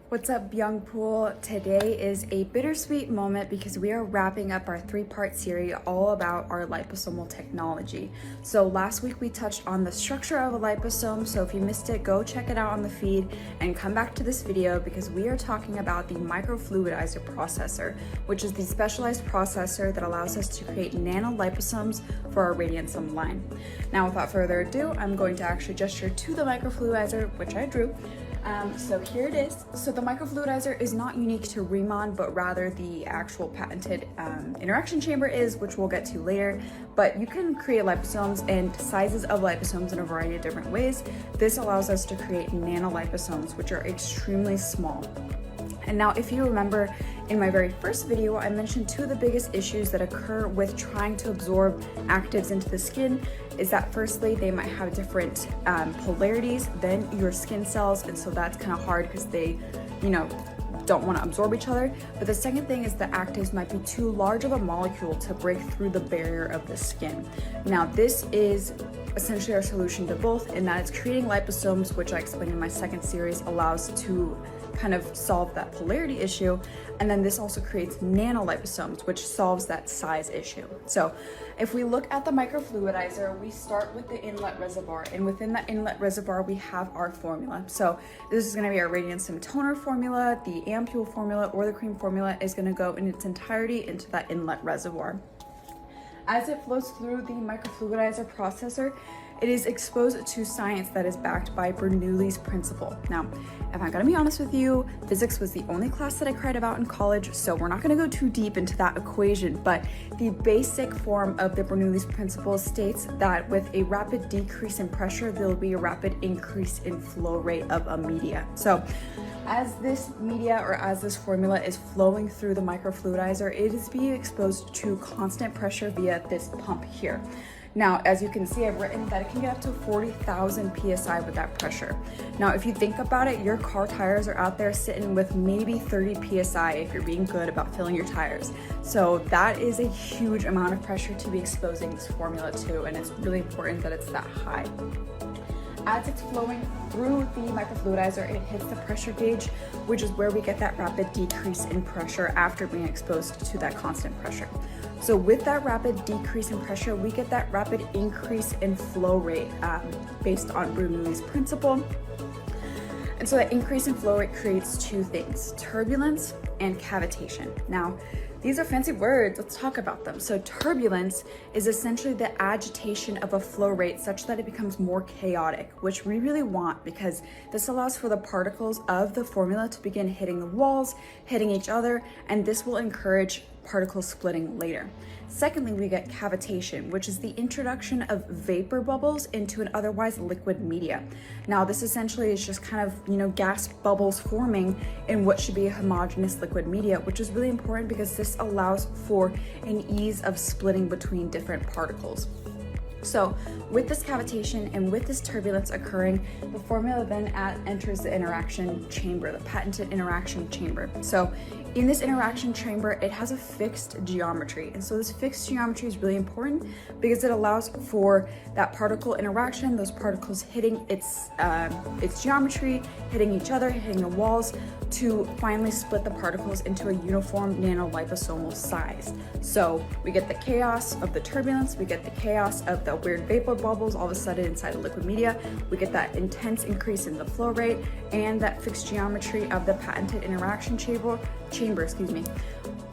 What's up, Young Pool? Today is a bittersweet moment because we are wrapping up our three-part series all about our liposomal technology. So last week we touched on the structure of a liposome, so if you missed it, go check it out on the feed and come back to this video because we are talking about the microfluidizer processor, which is the specialized processor that allows us to create nanoliposomes for our radiosome line. Now, without further ado, I'm going to actually gesture to the microfluidizer, which I drew. So here it is. So the microfluidizer is not unique to Riemann, but rather the actual patented interaction chamber is, which we'll get to later. But you can create liposomes and sizes of liposomes in a variety of different ways. This allows us to create nanoliposomes, which are extremely small. And now, if you remember in my very first video, I mentioned two of the biggest issues that occur with trying to absorb actives into the skin is that firstly, they might have different polarities than your skin cells. And so that's kind of hard because they, don't want to absorb each other. But the second thing is the actives might be too large of a molecule to break through the barrier of the skin. Now, this is essentially our solution to both, in that it's creating liposomes, which I explained in my second series, allows to kind of solve that polarity issue. And then this also creates nanoliposomes, which solves that size issue. So if we look at the microfluidizer, we start with the inlet reservoir, and within that inlet reservoir, we have our formula. So this is gonna be our radiosome toner formula. The ampule formula or the cream formula is gonna go in its entirety into that inlet reservoir. As it flows through the microfluidizer processor, it is exposed to science that is backed by Bernoulli's principle. Now, if I'm gonna be honest with you, physics was the only class that I cried about in college, so we're not gonna go too deep into that equation, but the basic form of the Bernoulli's principle states that with a rapid decrease in pressure, there will be a rapid increase in flow rate of a media. So as this media or as this formula is flowing through the microfluidizer, it is being exposed to constant pressure via this pump here. Now, as you can see, I've written that it can get up to 40,000 PSI with that pressure. Now, if you think about it, your car tires are out there sitting with maybe 30 PSI if you're being good about filling your tires. So that is a huge amount of pressure to be exposing this formula to, and it's really important that it's that high. As it's flowing through the microfluidizer, it hits the pressure gauge, which is where we get that rapid decrease in pressure after being exposed to that constant pressure. So with that rapid decrease in pressure, we get that rapid increase in flow rate based on Bernoulli's principle. And so that increase in flow rate creates two things: turbulence and cavitation. Now, these are fancy words, let's talk about them. So turbulence is essentially the agitation of a flow rate such that it becomes more chaotic, which we really want because this allows for the particles of the formula to begin hitting the walls, hitting each other, and this will encourage particle splitting later. Secondly, we get cavitation, which is the introduction of vapor bubbles into an otherwise liquid media. Now, this essentially is just kind of, gas bubbles forming in what should be a homogeneous liquid media, which is really important because this allows for an ease of splitting between different particles. So with this cavitation and with this turbulence occurring, the formula then enters the interaction chamber, the patented interaction chamber. So in this interaction chamber, it has a fixed geometry. And so this fixed geometry is really important because it allows for that particle interaction, those particles hitting its geometry, hitting each other, hitting the walls, to finally split the particles into a uniform nanoliposomal size. So we get the chaos of the turbulence, we get the chaos of the weird vapor bubbles all of a sudden inside a liquid media, we get that intense increase in the flow rate, and that fixed geometry of the patented interaction chamber,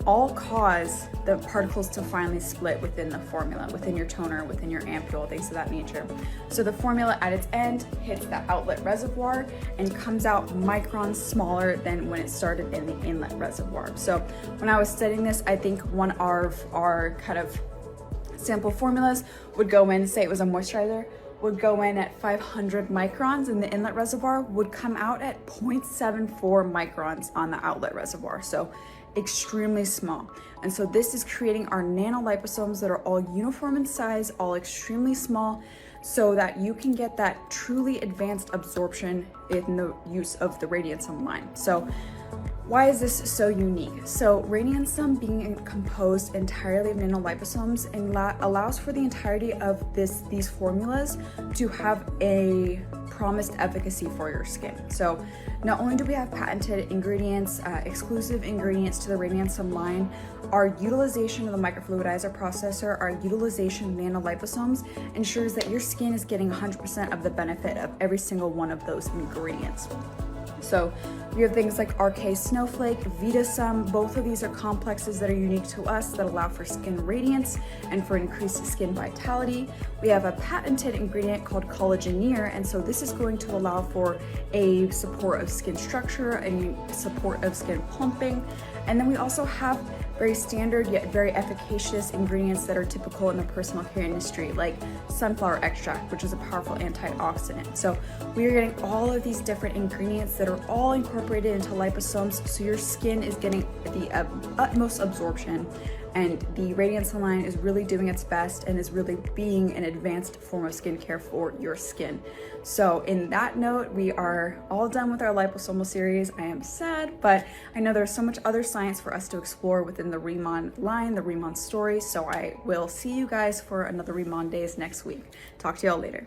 all cause the particles to finally split within the formula, within your toner, within your ampule, things of that nature. So the formula at its end hits the outlet reservoir and comes out microns smaller than when it started in the inlet reservoir. So when I was studying this, I think one of our kind of sample formulas would go in, say it was a moisturizer, would go in at 500 microns in the inlet reservoir, would come out at 0.74 microns on the outlet reservoir. So extremely small. And so this is creating our nanoliposomes that are all uniform in size, all extremely small, so that you can get that truly advanced absorption in the use of the radiosome line. So Why is this so unique? So radiantsum being composed entirely of nanoliposomes allows for the entirety of these formulas to have a promised efficacy for your skin. So not only do we have patented ingredients, exclusive ingredients to the radiantsum line, our utilization of the microfluidizer processor, our utilization of nanoliposomes ensures that your skin is getting 100% of the benefit of every single one of those ingredients. So we have things like RK Snowflake, Vitasum. Both of these are complexes that are unique to us that allow for skin radiance and for increased skin vitality. We have a patented ingredient called collageneer, and so this is going to allow for a support of skin structure and support of skin plumping. And then we also have very standard yet very efficacious ingredients that are typical in the personal care industry, like sunflower extract, which is a powerful antioxidant. So we are getting all of these different ingredients that are all incorporated into liposomes, so your skin is getting the utmost absorption, and the radiantsum line is really doing its best and is really being an advanced form of skincare for your skin. So in that note, we are all done with our liposomal series. I am sad, but I know there's so much other science for us to explore within the Remon line, the Remon story. So I will see you guys for another Remon Days next week. Talk to y'all later.